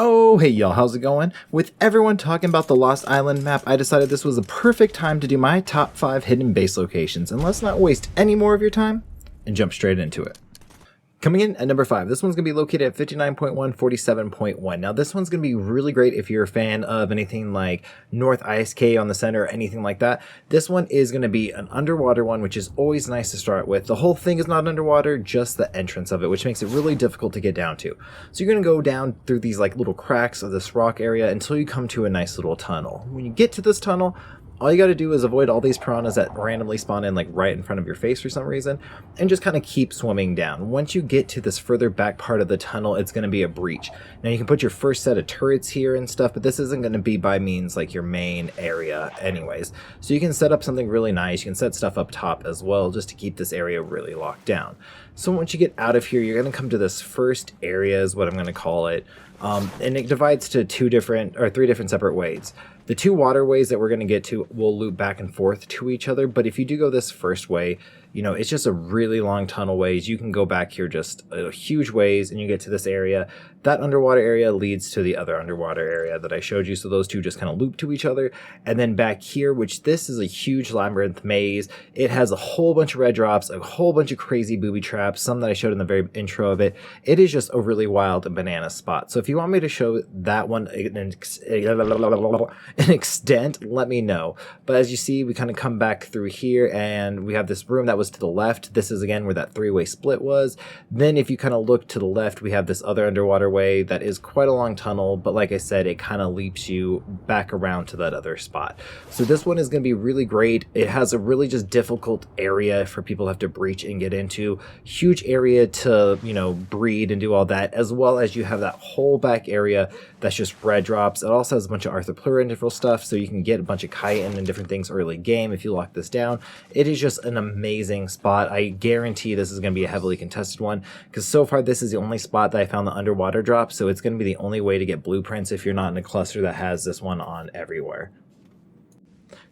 Oh, hey y'all, how's it going? With everyone talking about the Lost Island map, I decided this was the perfect time to do my top 5 hidden base locations, and let's not waste any more of your time and jump straight into it. Coming in at number 5, this one's going to be located at 59.1, 47.1. Now this one's going to be really great if you're a fan of anything like North ISK on the center or anything like that. This one is going to be an underwater one, which is always nice to start with. The whole thing is not underwater, just the entrance of it, which makes it really difficult to get down to. So you're going to go down through these like little cracks of this rock area until you come to a nice little tunnel. When you get to this tunnel, all you got to do is avoid all these piranhas that randomly spawn in like right in front of your face for some reason, and just kind of keep swimming down. Once you get to this further back part of the tunnel, it's going to be a breach. Now you can put your first set of turrets here and stuff, but this isn't going to be by means like your main area anyways. So you can set up something really nice. You can set stuff up top as well just to keep this area really locked down. So once you get out of here, you're going to come to this first area is what I'm going to call it. And it divides to three different separate ways. The two waterways that we're going to get to will loop back and forth to each other, but if you do go this first way, you know, it's just a really long tunnel ways. You can go back here just a huge ways and you get to this area. That underwater area leads to the other underwater area that I showed you, so those two just kind of loop to each other. And then back here, which this is a huge labyrinth maze, it has a whole bunch of red drops, a whole bunch of crazy booby traps, some that I showed in the very intro of it. It is just a really wild and banana spot. So if you want me to show that one an extent, let me know. But as you see, we kind of come back through here and we have this room that was to the left. This is again where that three-way split was. Then if you kind of look to the left, we have this other underwater way that is quite a long tunnel, but like I said, it kind of leaps you back around to that other spot. So this one is going to be really great. It has a really just difficult area for people to have to breach and get into. Huge area to, you know, breed and do all that, as well as you have that whole back area that's just red drops. It also has a bunch of arthroplural interval stuff, so you can get a bunch of chitin and different things early game if you lock this down. It is just an amazing spot. I guarantee this is going to be a heavily contested one, because so far this is the only spot that I found the underwater drop, so it's going to be the only way to get blueprints if you're not in a cluster that has this one on everywhere.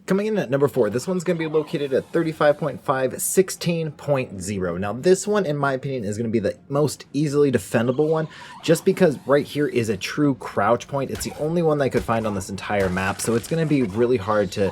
Coming in at number 4, this one's going to be located at 35.5, 16.0. Now this one, in my opinion, is going to be the most easily defendable one, just because right here is a true crouch point. It's the only one that I could find on this entire map, so it's going to be really hard to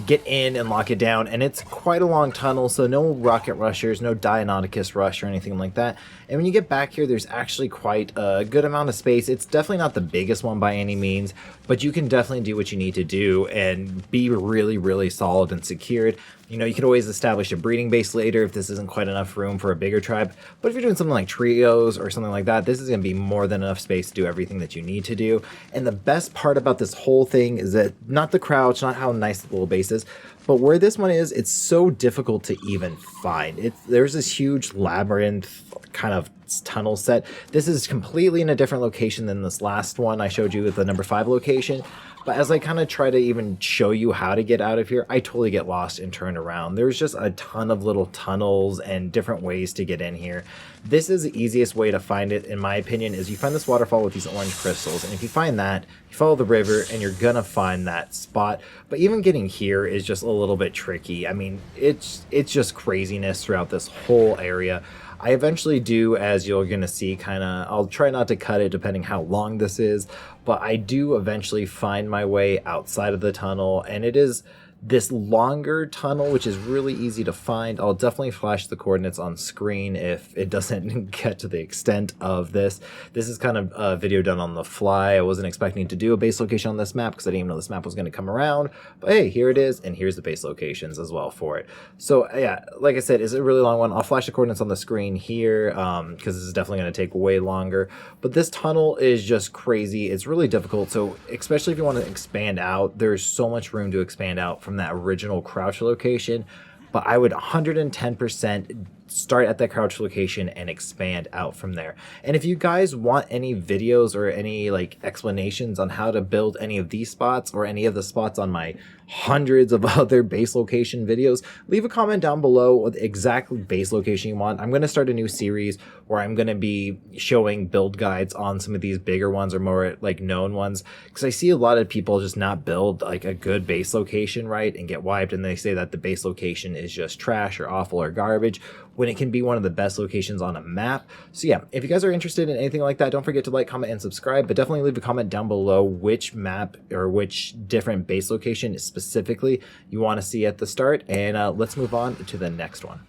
get in and lock it down, and it's quite a long tunnel, so no rocket rushers, no Dianauticus rush or anything like that. And when you get back here, there's actually quite a good amount of space. It's definitely not the biggest one by any means, but you can definitely do what you need to do and be really, really solid and secured. You know, you could always establish a breeding base later if this isn't quite enough room for a bigger tribe, but if you're doing something like trios or something like that, this is going to be more than enough space to do everything that you need to do. And the best part about this whole thing is that not the crouch, not how nice the little base is, but where this one is, it's so difficult to even find. There's this huge labyrinth kind of tunnel set. This is completely in a different location than this last one I showed you with the number 5 location. But as I kind of try to even show you how to get out of here, I totally get lost and turn around. There's just a ton of little tunnels and different ways to get in here. This is the easiest way to find it, in my opinion, is you find this waterfall with these orange crystals. And if you find that, you follow the river and you're gonna find that spot. But even getting here is just a little bit tricky. I mean, it's just craziness throughout this whole area. I eventually do, as you're going to see, I'll try not to cut it depending how long this is, but I do eventually find my way outside of the tunnel, and it is this longer tunnel, which is really easy to find. I'll definitely flash the coordinates on screen if it doesn't get to the extent of this. This is kind of a video done on the fly. I wasn't expecting to do a base location on this map because I didn't even know this map was going to come around. But hey, here it is, and here's the base locations as well for it. So yeah, like I said, it's a really long one. I'll flash the coordinates on the screen here because this is definitely going to take way longer. But this tunnel is just crazy. It's really difficult. So especially if you want to expand out, there's so much room to expand out from that original crouch location, but I would 110% start at that crouch location and expand out from there. And if you guys want any videos or any like explanations on how to build any of these spots or any of the spots on my hundreds of other base location videos, leave a comment down below with the exact base location you want. I'm going to start a new series where I'm going to be showing build guides on some of these bigger ones or more like known ones, because I see a lot of people just not build like a good base location right and get wiped, and they say that the base location is just trash or awful or garbage when it can be one of the best locations on a map. So yeah, if you guys are interested in anything like that, don't forget to like, comment, and subscribe, but definitely leave a comment down below which map or which different base location specifically you want to see at the start, and let's move on to the next one.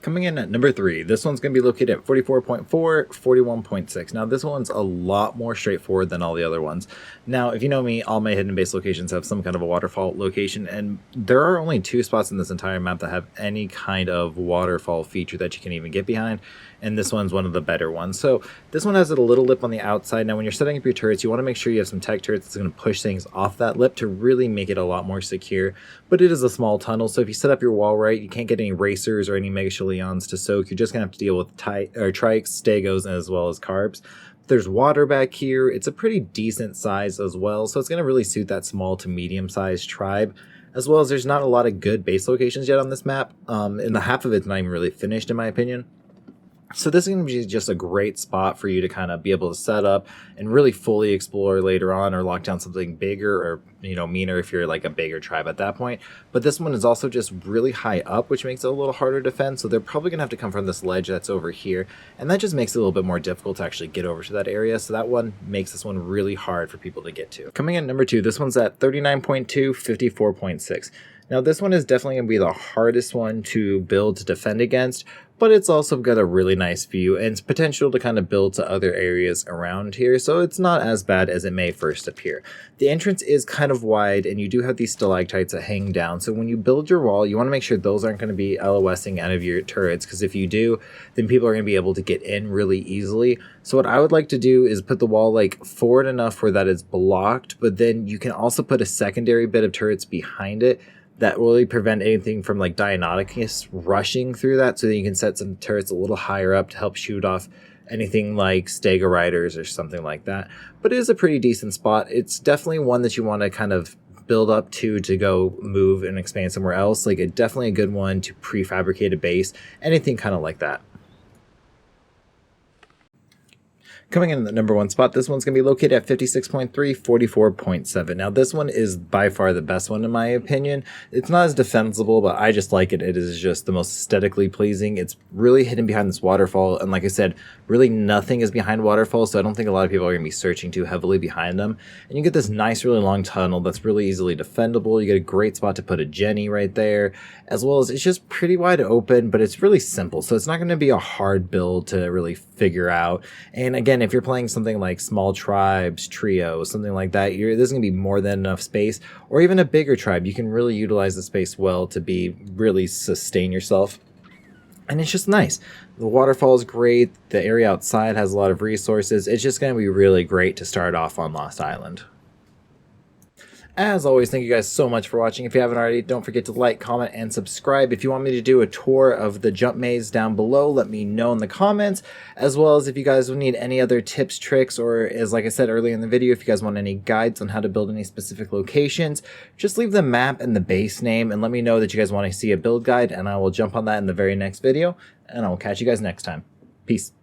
Coming in at number 3, this one's going to be located at 44.4, 41.6. Now, this one's a lot more straightforward than all the other ones. Now, if you know me, all my hidden base locations have some kind of a waterfall location, and there are only 2 spots in this entire map that have any kind of waterfall feature that you can even get behind, and this one's one of the better ones. So this one has a little lip on the outside. Now, when you're setting up your turrets, you want to make sure you have some tech turrets that's going to push things off that lip to really make it a lot more secure, but it is a small tunnel, so if you set up your wall right, you can't get any racers or any mega Leons to soak. You're just gonna have to deal with trikes, stegos, as well as carbs. There's water back here. It's a pretty decent size as well, so it's gonna really suit that small to medium sized tribe, as well as there's not a lot of good base locations yet on this map, and the half of it's not even really finished in my opinion. So this is going to be just a great spot for you to kind of be able to set up and really fully explore later on, or lock down something bigger or, you know, meaner if you're like a bigger tribe at that point. But this one is also just really high up, which makes it a little harder to defend. So they're probably going to have to come from this ledge that's over here. And that just makes it a little bit more difficult to actually get over to that area. So that one makes this one really hard for people to get to. Coming in at number 2, this one's at 39.2, 54.6. Now this one is definitely going to be the hardest one to build to defend against, but it's also got a really nice view and it's potential to kind of build to other areas around here, so it's not as bad as it may first appear. The entrance is kind of wide, and you do have these stalactites that hang down, so when you build your wall, you want to make sure those aren't going to be LOSing out of your turrets, because if you do, then people are going to be able to get in really easily. So what I would like to do is put the wall like forward enough where that is blocked, but then you can also put a secondary bit of turrets behind it that will really prevent anything from like Deinonychus rushing through that, so that you can set some turrets a little higher up to help shoot off anything like Stego Riders or something like that. But it is a pretty decent spot. It's definitely one that you want to kind of build up to go move and expand somewhere else. Like, it's definitely a good one to prefabricate a base, anything kind of like that. Coming in at the number 1 spot, this one's going to be located at 56.3, 44.7. Now, this one is by far the best one in my opinion. It's not as defensible, but I just like it. It is just the most aesthetically pleasing. It's really hidden behind this waterfall, and like I said, really nothing is behind waterfalls, so I don't think a lot of people are going to be searching too heavily behind them. And you get this nice, really long tunnel that's really easily defendable. You get a great spot to put a Jenny right there, as well as it's just pretty wide open, but it's really simple, so it's not going to be a hard build to really figure out. And again, if you're playing something like small tribes, trio, something like that, there's going to be more than enough space, or even a bigger tribe. You can really utilize the space well to be really sustain yourself. And it's just nice. The waterfall is great. The area outside has a lot of resources. It's just going to be really great to start off on Lost Island. As always, thank you guys so much for watching. If you haven't already, don't forget to like, comment, and subscribe. If you want me to do a tour of the jump maze down below, let me know in the comments, as well as if you guys would need any other tips, tricks, or as like I said earlier in the video, if you guys want any guides on how to build any specific locations, just leave the map and the base name and let me know that you guys want to see a build guide, and I will jump on that in the very next video, and I will catch you guys next time. Peace.